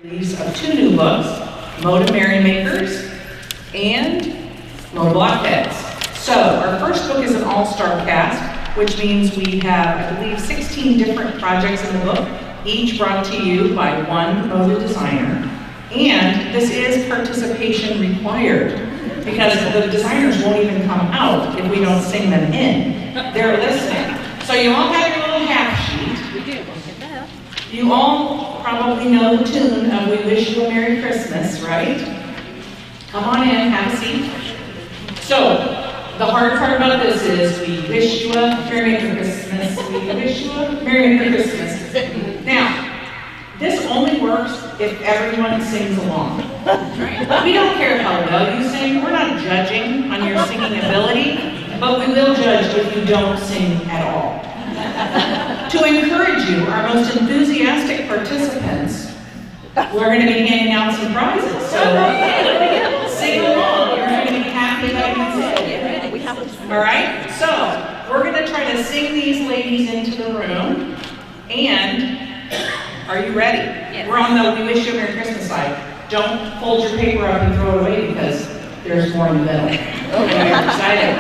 Of two new books, Moda Merrymakers and Moda Blockheads. So our first book is an all-star cast, which means we have, I believe, 16 different projects in the book, each brought to you by one Moda designer. And this is participation required because the designers won't even come out if we don't sing them in. They're listening. So you all have your little half sheet. We do. Get that. You all probably know the tune of We Wish You a Merry Christmas, right? Come on in, have a seat. So, the hard part about this is we wish you a Merry Christmas. We wish you a Merry Christmas. Now, this only works if everyone sings along. We don't care how well you sing. We're not judging on your singing ability, but we will judge if you don't sing at all. To encourage you, our most enthusiastic participants, we're going to be handing out some prizes. So sing along. You're going to be happy that you sing. All right? So we're going to try to sing these ladies into the room. And are you ready? Yes. We're on the We Wish You a Merry Christmas side. Don't fold your paper up and throw it away because there's more in the middle. Okay, you're excited.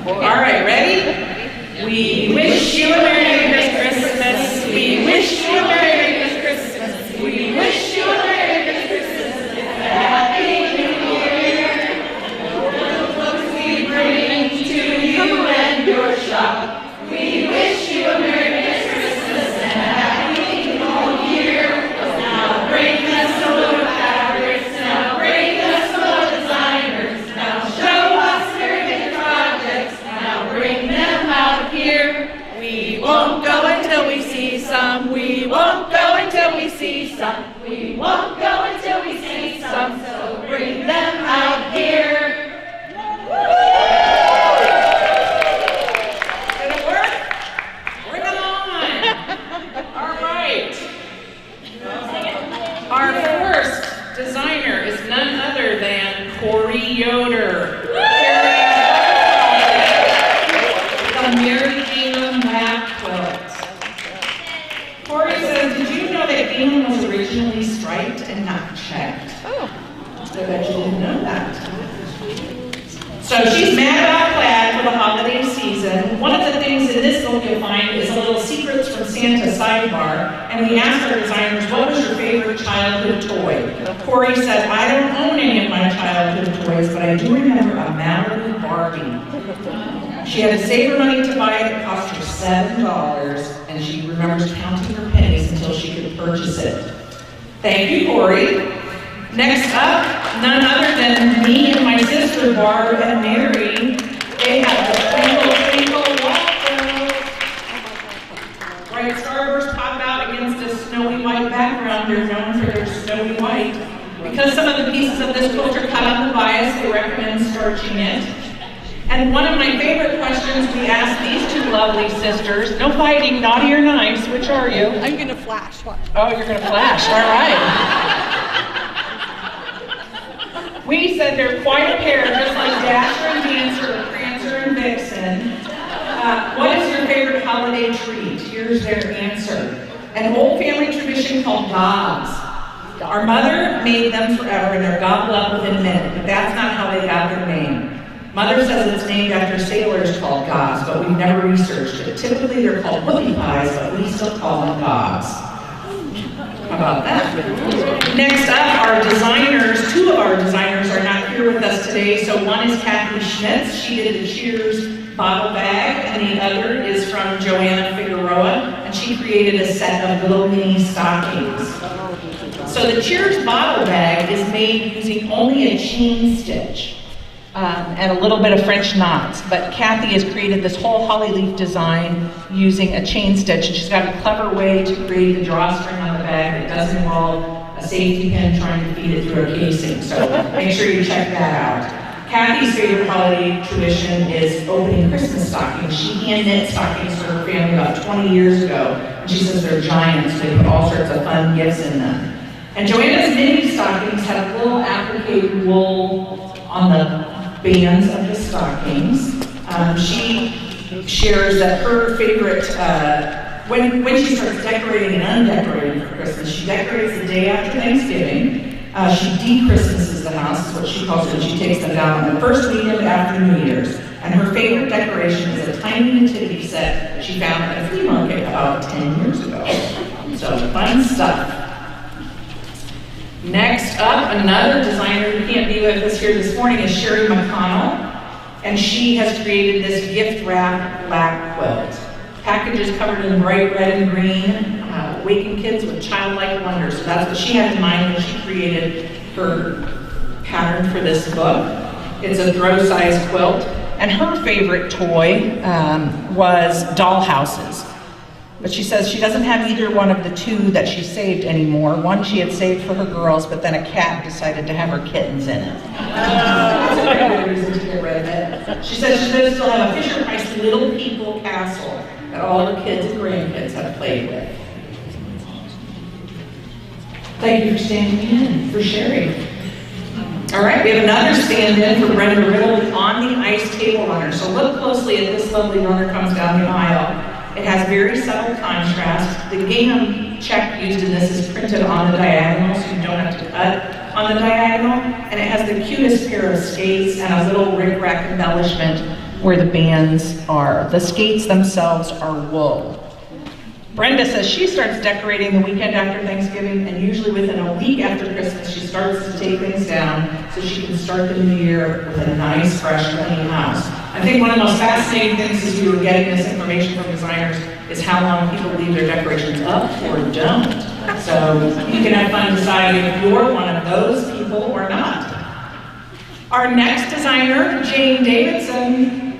All right, ready? We wish you a Merry Christmas. We wish you a Merry Christmas. We wish you a Merry Christmas and a Happy New Year. The books we bring to you and your shop. We wish you a Merry Christmas and a Happy New Year. Now bring us some little fabrics. Now bring us some little designers. Now show us your good projects. Now bring them out here. We won't go until we see some. We won't go until we see some. We won't go until we see some. So bring them out here. Did it work? Bring them on. All right. Our first designer is none other than Corey Yoder. Corey says, did you know that Galen was originally striped and not checked? Oh. I bet you didn't know that. So she's mad about plaid for the holiday season. One of the things in this book you'll find is a little Secrets from Santa sidebar. And we asked our designers, what was your favorite childhood toy? Corey said, I don't own any of my childhood toys, but I do remember a Malibu Barbie. She had to save her money to buy it. It cost her $7, and she remembers counting her pennies until she could purchase it. Thank you, Corey. Next up, none other than me and my sister, Barb and Mary. They have the Twinkle, Twinkle, Waffles. Bright starbursts pop out against a snowy white background. They're known for their snowy white. Because some of the pieces of this quilt are cut on the bias, they recommend starching it. And one of my favorite questions we asked these two lovely sisters, no fighting, naughty or nice, which are you? I'm going to flash. Watch. Oh, you're going to flash, all right. We said they're quite a pair, just like Dasher and Dancer, Prancer and Vixen. What is your favorite holiday treat? Here's their answer. An old family tradition called gobs. Our mother made them forever and they're gobbled up within a minute, but that's not how they got their name. Mother says it's named after sailors called gobs, but we've never researched it. Typically they're called whoopie pies, but we still call them gobs. How about that? Next up, our designers. Two of our designers are not here with us today. So one is Kathy Schmitz. She did the Cheers bottle bag, and the other is from Joanna Figueroa, and she created a set of little mini stockings. So the Cheers bottle bag is made using only a chain stitch. And a little bit of French knots, but Kathy has created this whole holly leaf design using a chain stitch, and she's got a clever way to create a drawstring on the bag that doesn't involve a safety pin trying to feed it through a casing, so make sure you check that out. Kathy's favorite holiday tradition is opening Christmas stockings. She hand knit stockings for her family about 20 years ago, and she says they're giants, they put all sorts of fun gifts in them. And Joanna's mini stockings have little appliqué wool on the bands of the stockings. She shares that her favorite when she starts decorating and undecorating for Christmas, she decorates the day after Thanksgiving. She de-Christmases the house, is what she calls it, and she takes them down on the first weekend after New Year's. And her favorite decoration is a tiny nativity set that she found at a flea market about 10 years ago. So fun stuff. Next up, another designer who can't be with us here this morning is Sherry McConnell. And she has created this gift wrap black quilt. Packages covered in bright red and green, waking kids with childlike wonder. So that's what she had in mind when she created her pattern for this book. It's a throw-sized quilt. And her favorite toy was doll houses. But she says she doesn't have either one of the two that she saved anymore. One she had saved for her girls, but then a cat decided to have her kittens in it. That's a very good reason to get rid of it. She says she does still have a Fisher-Price Little People castle that all her kids and grandkids have played with. Thank you for standing in for Sherry. All right, we have another stand-in for Brenda Riddle on the ice table runner. So look closely at this lovely runner comes down the aisle. It has very subtle contrast. The gingham check used in this is printed on the diagonal, so you don't have to cut on the diagonal. And it has the cutest pair of skates and a little rickrack embellishment where the bands are. The skates themselves are wool. Brenda says she starts decorating the weekend after Thanksgiving, and usually within a week after Christmas, she starts to take things down so she can start the new year with a nice, fresh, clean house. I think one of the most fascinating things as we were getting this information from designers is how long people leave their decorations up or don't. So you can have fun deciding if you're one of those people or not. Our next designer, Jane Davidson,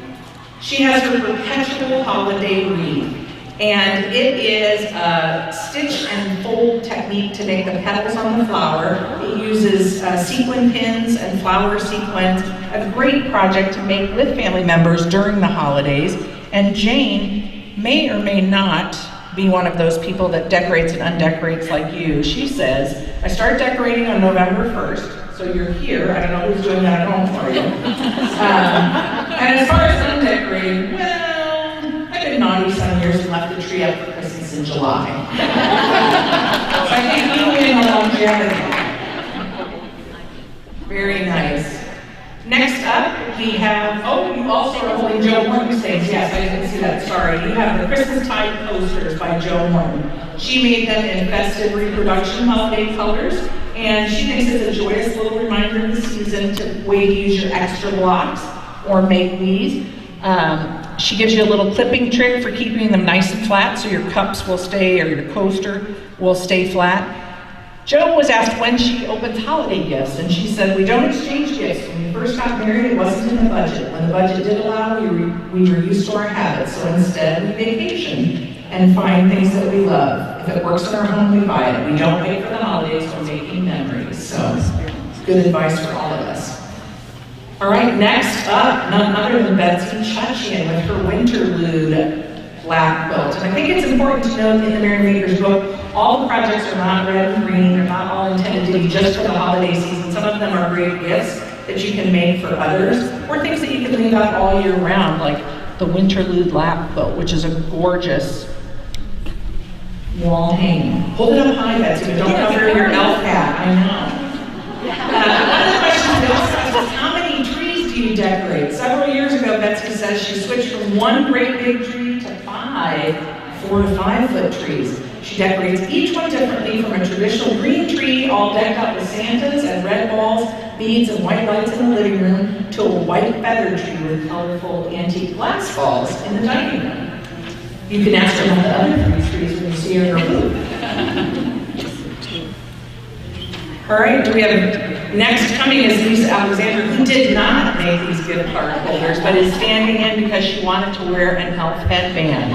she has her perpetual holiday wreath. And it is a stitch and fold technique to make the petals on the flower. It uses sequin pins and flower sequins. A great project to make with family members during the holidays. And Jane may or may not be one of those people that decorates and undecorates like you. She says, I start decorating on November 1st. So you're here. I don't know who's doing that at home for you. And as far as undecorating, well, I've been naughty some years and left the tree up for Christmas in July. So I think you win the longevity. Very nice. Next up, we have, oh, you also are holding Joe Morton's things. Yes, I didn't see that, sorry. You have the Christmastide posters by Joe Morton. She made them in festive reproduction holiday colors, and she thinks it's a joyous little reminder of the season to way to use your extra blocks or make these. She gives you a little clipping trick for keeping them nice and flat so your cups will stay, or your coaster will stay flat. Jo was asked when she opens holiday gifts, and she said, we don't exchange gifts. When we first got married, it wasn't in the budget. When the budget did allow, we were used to our habits, so instead we vacation and find things that we love. If it works in our home, we buy it. We don't wait for the holidays, we're making memories. So, good advice for all of us. All right, next up, none other than Betsy Chutchian with her Winterlude black quilt. And I think it's important to note in the Merrymakers book, all the projects are not red and green. They're not all intended to be just for the holiday season. Some of them are great gifts that you can make for others, or things that you can leave out all year round, like the Winterlude lap quilt, which is a gorgeous wall hanging. Hold it up high, Betsy, but don't cover your elf hat. I know. One of the questions we also asked is, how many trees do you decorate? Several years ago, Betsy says she switched from one great big tree to 4 to 5 foot trees. She decorates each one differently, from a traditional green tree all decked out with Santas and red balls, beads, and white lights in the living room, to a white feather tree with colorful antique glass balls in the dining room. You can ask her about the other 3 trees when you see her in her booth. All right, we have next coming is Lisa Alexander, who did not make these gift card holders, but is standing in because she wanted to wear an elf headband.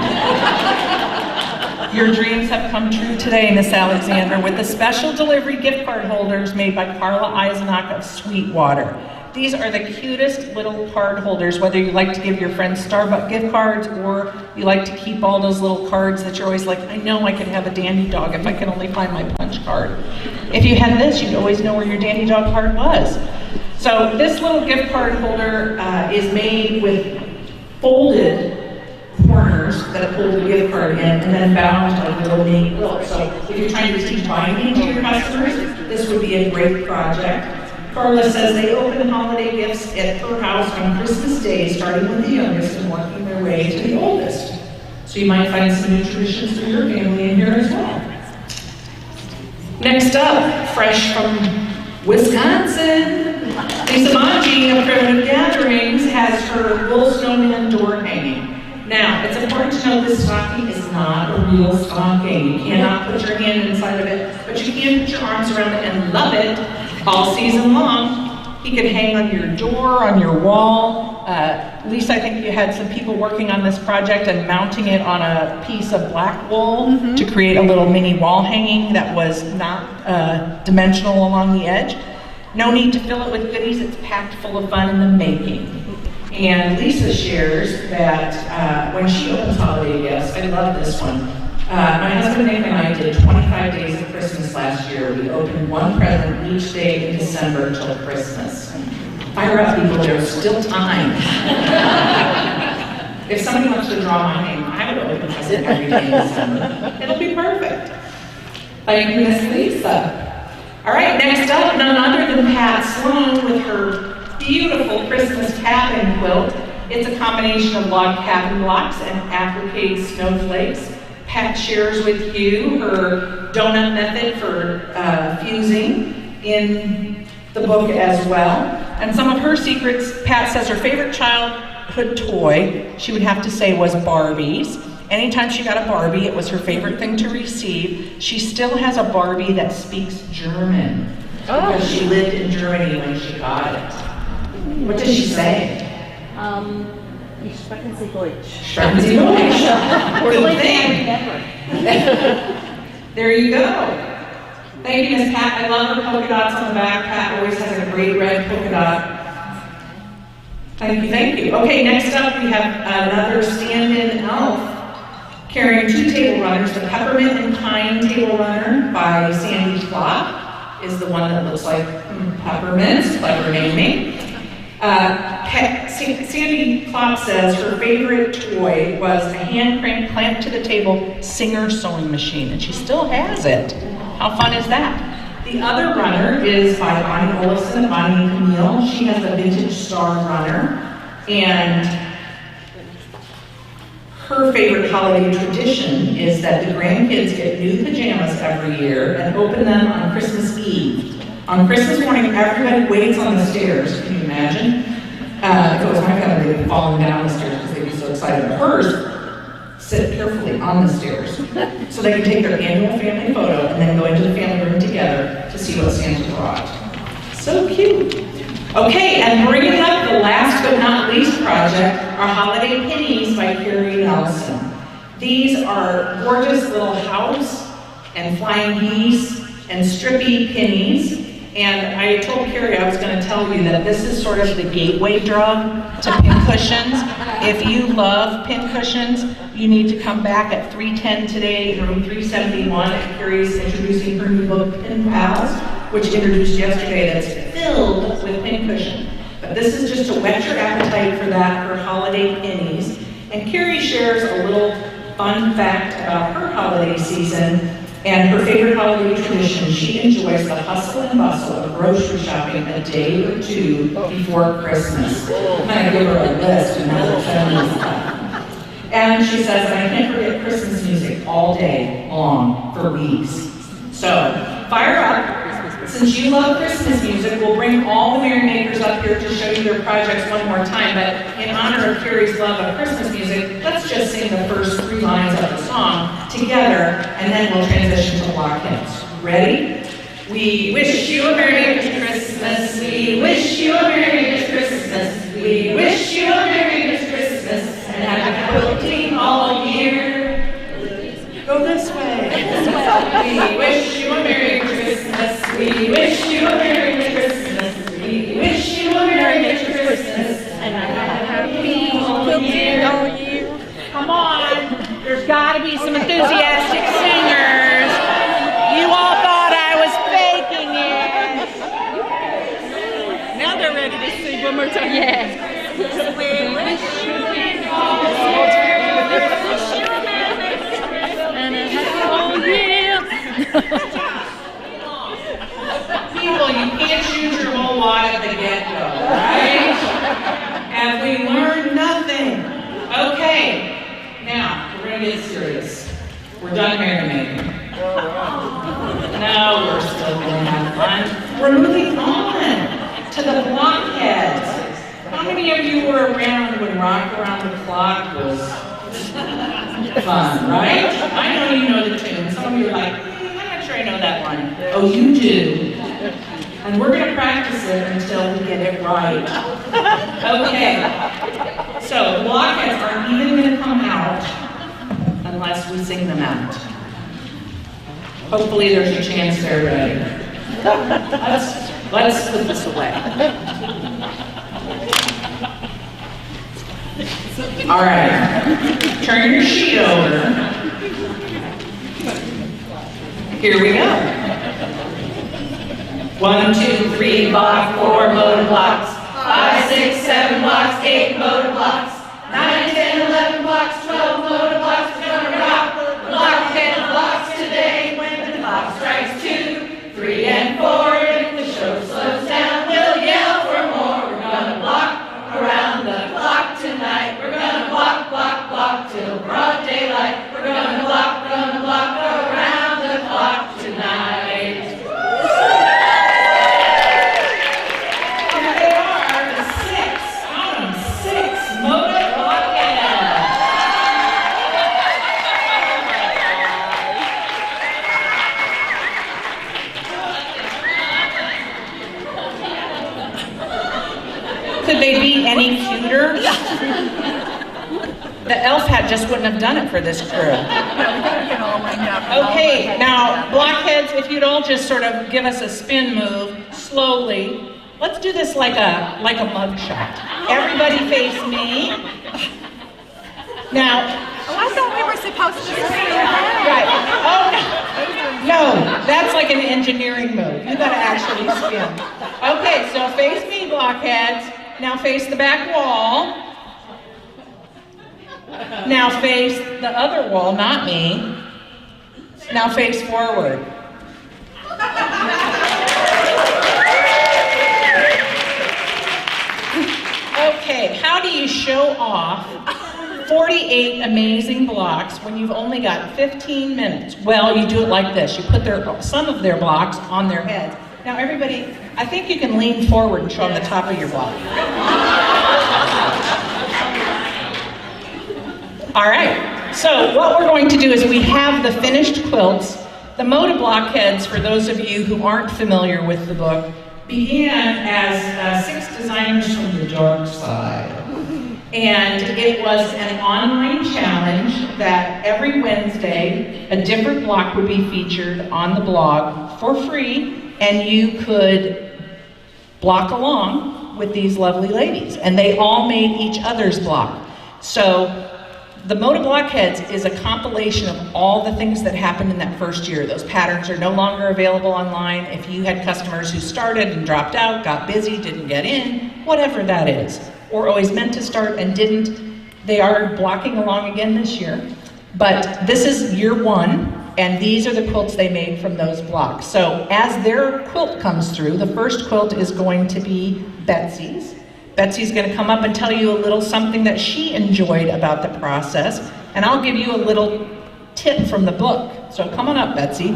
Your dreams have come true today, Miss Alexander, with the special delivery gift card holders made by Carla Eisenach of Sweetwater. These are the cutest little card holders, whether you like to give your friends Starbucks gift cards or you like to keep all those little cards that you're always like, I know I could have a dandy dog if I could only find my punch card. If you had this, you'd always know where your dandy dog card was. So this little gift card holder is made with folded corners partners that pull the gift card in and then bound like little mini quilts. So if you're trying to teach binding to your customers, this would be a great project. Carla says they open holiday gifts at her house on Christmas Day, starting with the youngest and working their way to the oldest. So you might find some new traditions for your family in here as well. Next up, fresh from Wisconsin, Lisa Manji of Primitive Gatherings has her wool snowman door hanging. Now, it's important to note this stocking is not a real stocking. You cannot put your hand inside of it, but you can put your arms around it and love it all season long. He could hang on your door, on your wall. Lisa, I think you had some people working on this project and mounting it on a piece of black wool to create a little mini wall hanging that was not dimensional along the edge. No need to fill it with goodies, it's packed full of fun in the making. And Lisa shares that when she opens holiday gifts, I love this one. My husband Nick and I did 25 days of Christmas last year. We opened one present each day in December till Christmas. Fire up, people, there's still time. If somebody wants to draw my name, I would open a present every day in December. It'll be perfect. Thank you, Miss Lisa. All right, next up, none other than Pat Sloan with her beautiful Christmas cabin quilt. It's a combination of log cabin blocks and applique snowflakes. Pat shares with you her donut method for fusing in the book as well. And some of her secrets, Pat says her favorite childhood toy, she would have to say, was Barbies. Anytime she got a Barbie, it was her favorite thing to receive. She still has a Barbie that speaks German because she lived in Germany when she got it. What does she say? Ich sprechen Sie Deutsch. Sprechen Sie Deutsch. Good thing. There you go. Thank you, Miss Pat. I love her polka dots on the back. Pat always has a great red polka dot. Thank you, thank you. Okay, next up we have another stand-in elf carrying two table runners. The Peppermint and Pine table runner by Sandy Klopp is the one that looks like peppermint. Clever naming. Sandy Klopp says her favorite toy was a hand-cranked clamp to the table Singer sewing machine, and she still has it. How fun is that? The other runner is by Bonnie Olafson, Bonnie and Camille. She has a vintage star runner, and her favorite holiday tradition is that the grandkids get new pajamas every year and open them on Christmas Eve. On Christmas morning, everybody waits on the stairs. Can you imagine? If it was my family, they'd be falling down the stairs because they'd be so excited. But hers sit carefully on the stairs so they can take their annual family photo and then go into the family room together to see what Santa brought. So cute. Okay, and bringing up the last but not least project are Holiday Pennies by Carrie Nelson. These are gorgeous little house and flying geese and strippy pennies. And I told Carrie I was going to tell you that this is sort of the gateway drug to pincushions. If you love pincushions, you need to come back at 310 today in room 371. And Carrie's introducing her new book, Pin Pals, which introduced yesterday, that's filled with pincushion. But this is just to whet your appetite for that for holiday pennies. And Carrie shares a little fun fact about her holiday season. And her favorite holiday tradition, she enjoys the hustle and bustle of grocery shopping a day or two before Christmas. I'm going to give her a list and another stuff. And she says, and I can't forget Christmas music all day long for weeks. So, fire up. Since you love Christmas music, we'll bring all the merrymakers up here to show you their projects one more time. But in honor of Carrie's love of Christmas music, let's just sing the first 3 lines of the song together, and then we'll transition to Blockheads. Ready? We wish you a Merry Christmas. We wish you a Merry Christmas. We wish you a Merry Christmas. And happy quilting all year. Go this way. We wish you a Merry Christmas. We wish you a Merry Christmas. We wish you a Merry Christmas. And a happy quilting all year. Come on. There's got to be some enthusiastic singers. You all thought I was faking it. Now they're ready to sing one more time. Yeah. We wish you a Merry Christmas. lot at the get-go, right? And we learned nothing. Okay, now we're gonna get serious. We're done marinating. No, we're still gonna have fun. We're moving on to the blockheads. How many of you were around when Rock Around the Clock was fun, right? I know you know the tune. Some of you are like, I'm not sure I know that one. Oh, you do. And we're going to practice it until we get it right. Okay. So, blockheads aren't even going to come out unless we sing them out. Hopefully there's a chance they're ready. Let's put this away. All right. Turn your sheet over. Here we go. 1, 2, 3, block, 4 Moda blocks. 5, 6, 7 blocks, 8 Moda blocks. 9, 10, 11 blocks, 12 Moda blocks. We're gonna rock the blockhead blocks today. When the clock strikes 2, 3, and 4, if the show slows down, we'll yell for more. We're gonna block around the clock tonight. We're gonna block, block, block till broad daylight. We're gonna block around the clock tonight. Could they be any cuter? The elf hat just wouldn't have done it for this crew. Okay, now blockheads, if you'd all just sort of give us a spin move slowly. Let's do this like a mug shot. Everybody face me. Now, I thought we were supposed to spin. right. Oh no, that's like an engineering move. You gotta actually spin. Okay, so face me, blockheads. Now face the back wall. Now face the other wall, not me. Now face forward. Okay, how do you show off 48 amazing blocks when you've only got 15 minutes? Well, you do it like this. You put some of their blocks on their heads. Now everybody, I think you can lean forward and show them the top of your block. All right, so what we're going to do is we have the finished quilts. The Moda blockheads, for those of you who aren't familiar with the book, began as 6 designers from the dark side. And it was an online challenge that every Wednesday, a different block would be featured on the blog for free. And you could block along with these lovely ladies. And they all made each other's block. So the Moda Blockheads is a compilation of all the things that happened in that first year. Those patterns are no longer available online. If you had customers who started and dropped out, got busy, didn't get in, whatever that is, or always meant to start and didn't, they are blocking along again this year. But this is year 1. And these are the quilts they made from those blocks. So as their quilt comes through, the first quilt is going to be Betsy's. Betsy's going to come up and tell you a little something that she enjoyed about the process. And I'll give you a little tip from the book. So come on up, Betsy.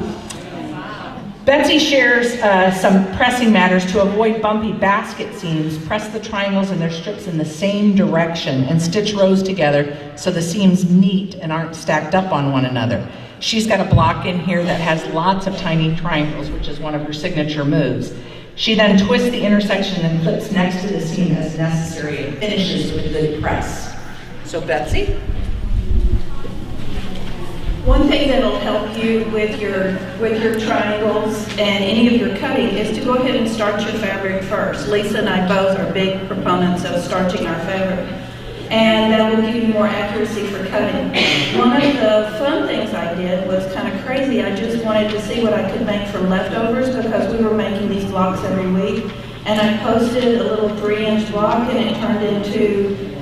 Betsy shares some pressing matters to avoid bumpy basket seams. Press the triangles and their strips in the same direction and stitch rows together so the seams meet and aren't stacked up on one another. She's got a block in here that has lots of tiny triangles, which is one of her signature moves. She then twists the intersection and clips next to the seam as necessary and finishes with good press. So Betsy? One thing that'll help you with your triangles and any of your cutting is to go ahead and starch your fabric first. Lisa and I both are big proponents of starching our fabric. And that will give you more accuracy for cutting. One of the fun things I did was kind of crazy. I just wanted to see what I could make from leftovers because we were making these blocks every week. And I posted a little 3-inch block and it turned into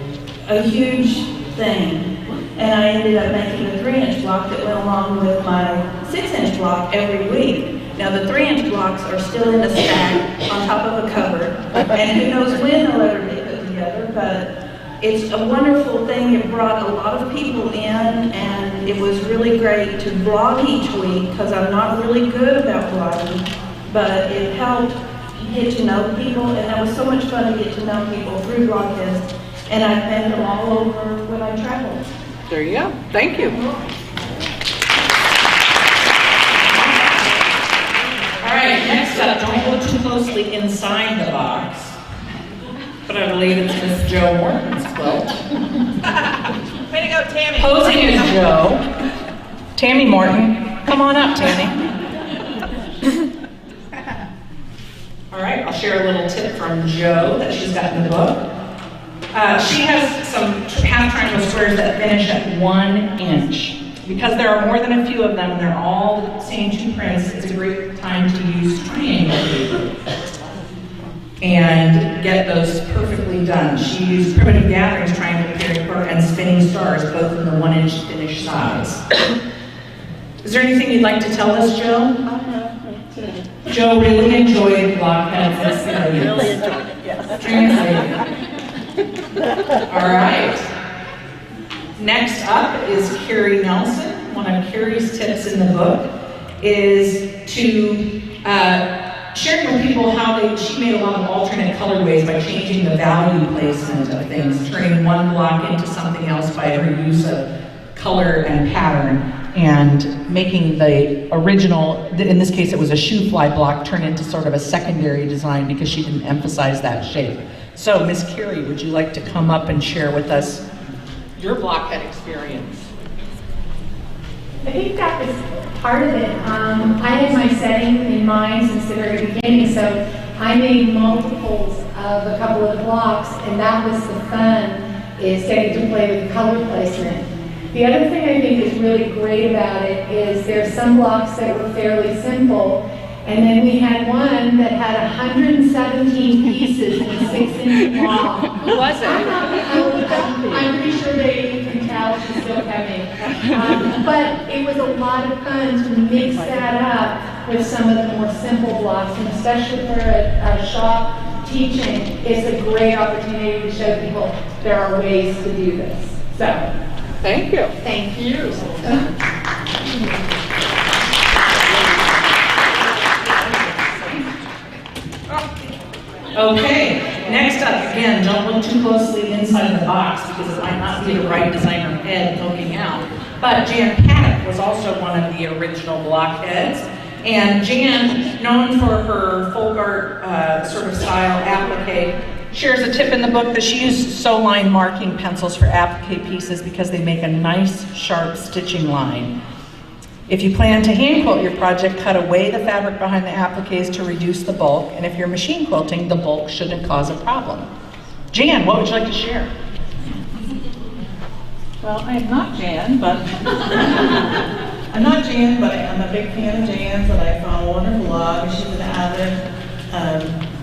a huge thing. And I ended up making a 3-inch block that went along with my 6-inch 3-inch block every week. Now, the 3-inch blocks are still in a stack on top of a cupboard, and who knows when they'll ever be put together, but it's a wonderful thing. It brought a lot of people in, and it was really great to blog each week, because I'm not really good about blogging, but it helped get to know people, and that was so much fun to get to know people through Blockheads, and I've met them all over when I traveled. There you go. Thank you. All right, next up, don't look too closely inside the box, but I believe it's Miss Jo Morton's quilt. Way to go, Tammy. Posing as Jo, Tammy Morton. Come on up, Tammy. All right, I'll share a little tip from Jo that she's got in the book. She has some half triangle squares that finish at 1 inch. Because there are more than a few of them, and they're all the same 2 prints, it's a great time to use triangle paper and get those perfectly done. She used Primitive Gatherings triangle paper and Spinning Stars, both in the 1 inch finish size. Is there anything you'd like to tell us, Jo? Jo really enjoyed Blockheads experience. Really enjoyed it, yes. Translated. All right. Next up is Carrie Nelson. One of Carrie's tips in the book is to sharing with people how she made a lot of alternate colorways by changing the value placement of things, turning one block into something else by her use of color and pattern, and making the original, in this case it was a shoe fly block, turn into sort of a secondary design because she didn't emphasize that shape. So Miss Carrie, would you like to come up and share with us your blockhead experience? I think that was part of it. I had my setting in mind since the very beginning, so I made multiples of a couple of blocks, and that was the fun, is getting to play with color placement. The other thing I think is really great about it is there's some blocks that were fairly simple, and then we had one that had 117 pieces in a 6-inch block. Who was it? I'm pretty sure they can tell she's still coming. But it was a lot of fun to mix that up with some of the more simple blocks, and especially for a shop teaching, it's a great opportunity to show people there are ways to do this. So, thank you. thank you. Okay, next up, again, don't look too closely inside the box because it might not be the right designer head poking out. But Jan Paddock was also one of the original Blockheads. And Jan, known for her folk art sort of style applique, shares a tip in the book that she used sew-line marking pencils for applique pieces because they make a nice, sharp stitching line. If you plan to hand quilt your project, cut away the fabric behind the appliques to reduce the bulk, and if you're machine quilting, the bulk shouldn't cause a problem. Jan, what would you like to share? Well, I am not Jan, but I am a big fan of Jan's, and I follow on her blog. She's an avid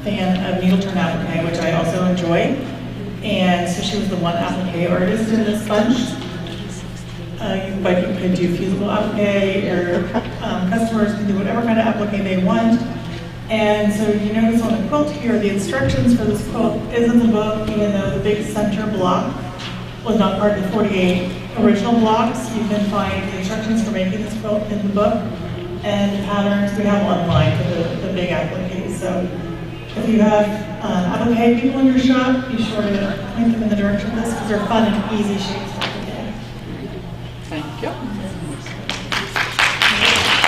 fan of needle turn applique, which I also enjoy. And so she was the one applique artist in this bunch. But you could do fusible applique, or customers can do whatever kind of applique they want. And so you notice on the quilt here, the instructions for this quilt is in the book, even though the big center block was not part of the 48 original blocks. You can find the instructions for making this quilt in the book, and the patterns we have online for the big appliques. So if you have applique people in your shop, be sure to point them in the direction of this, because they're fun and easy shapes to applique. Thank you. All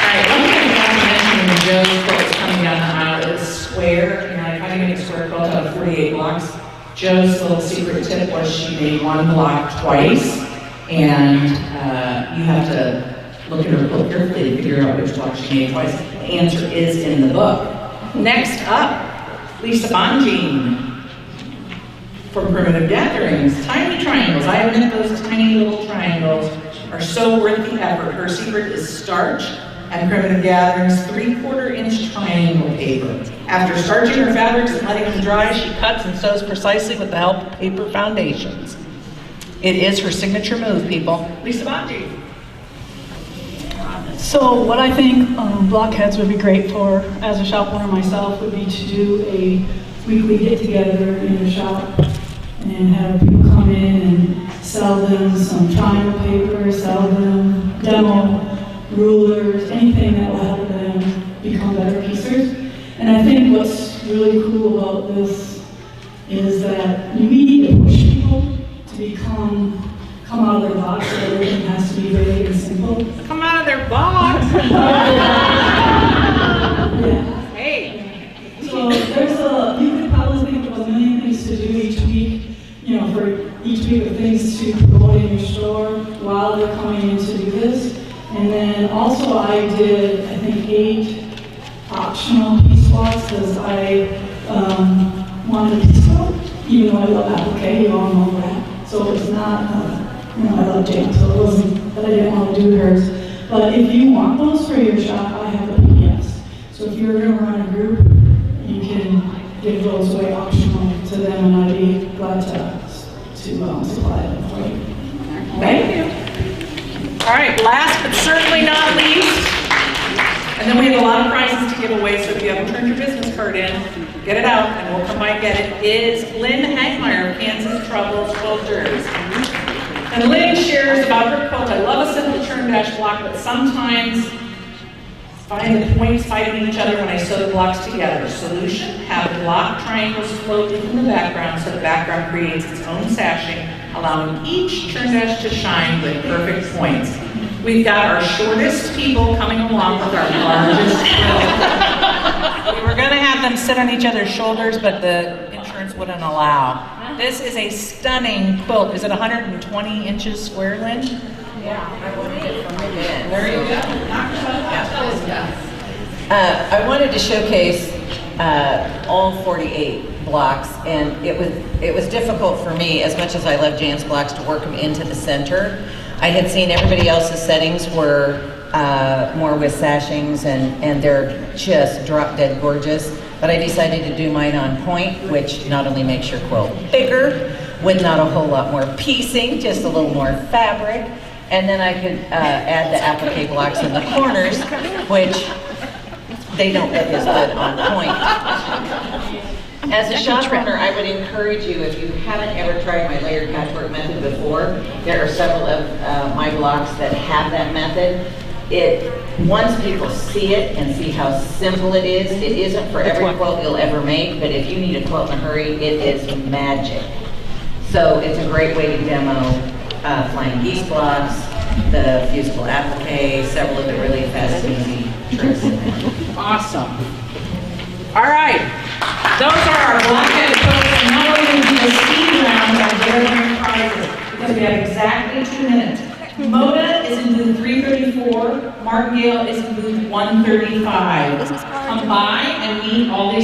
right, one thing I want to mention in Jo's quilt is coming down the aisle is square. You know, if I make a square quilt out of 48 blocks, Jo's little secret tip was she made one block twice, and you have to look at her quilt carefully to figure out which block she made twice. The answer is in the book. Next up, Lisa Bonjean from Primitive Gatherings. Tiny triangles. I admit those tiny little triangles are so worth the effort. Her secret is starch and Primitive Gatherings 3/4-inch triangle paper. After starching her fabrics and letting them dry, she cuts and sews precisely with the help of paper foundations. It is her signature move, people. Lisa Bonjean. So what I think Blockheads would be great for, as a shop owner myself, would be to do a weekly get-together in your shop and have people come in and sell them some triangle paper, sell them demo rulers, anything that will help them become better piecers. And I think what's really cool about this is that you need to push people to come out of their box, so everything has to be very and simple. Come out of their box. Yeah. Hey. So you could probably think of a million things to do each week, for each week of things to promote in your store while they're coming in to do this. And then also I did, I think, 8 optional piece swaps because I wanted a piece swap, even though I love applique, you all know that. So it's not, I love Jane, so it wasn't that I didn't want to do hers. But if you want those for your shop, I have the PDFs. So if you're going to run a group, you can give those away optional to them, and I'd be glad to supply them for you. Thank you. All right, last but certainly not least, and then we have a lot of prizes to give away, so if you haven't turned your business card in, get it out, and we'll come by and get it, is Lynn Hagmeyer of Kansas Troubles Quilters. And Lynn shares about her quilt. I love a simple turn dash block, but sometimes find the points fighting each other when I sew the blocks together. Solution, have the block triangles float in the background so the background creates its own sashing, allowing each turn dash to shine with perfect points. We've got our shortest people coming along with our largest quilt. We were going to have them sit on each other's shoulders, but the insurance wouldn't allow. This is a stunning quilt. Is it 120 inches square, Lynn? Yeah, I wanted it from within. There you go. I wanted to showcase all 48 blocks, and it was difficult for me, as much as I love Jan's blocks, to work them into the center. I had seen everybody else's settings were more with sashings, and they're just drop dead gorgeous. But I decided to do mine on point, which not only makes your quilt bigger, with not a whole lot more piecing, just a little more fabric. And then I could add the applique blocks in the corners, which they don't look as good on point. As a shop owner, I would encourage you, if you haven't ever tried my layered patchwork method before, there are several of my blocks that have that method. Once people see it and see how simple it isn't for every quilt you'll ever make, but if you need a quilt in a hurry, it is magic. So it's a great way to demo flying geese blocks, the fusible applique, several of the really fast and easy tricks in there. Awesome. All right. Those are our Blockhead quilts, and now we're going to do the speed round on delivering prizes because we have exactly 2 minutes. Moda is in booth 334. Martingale is in booth 135. Come by and meet all these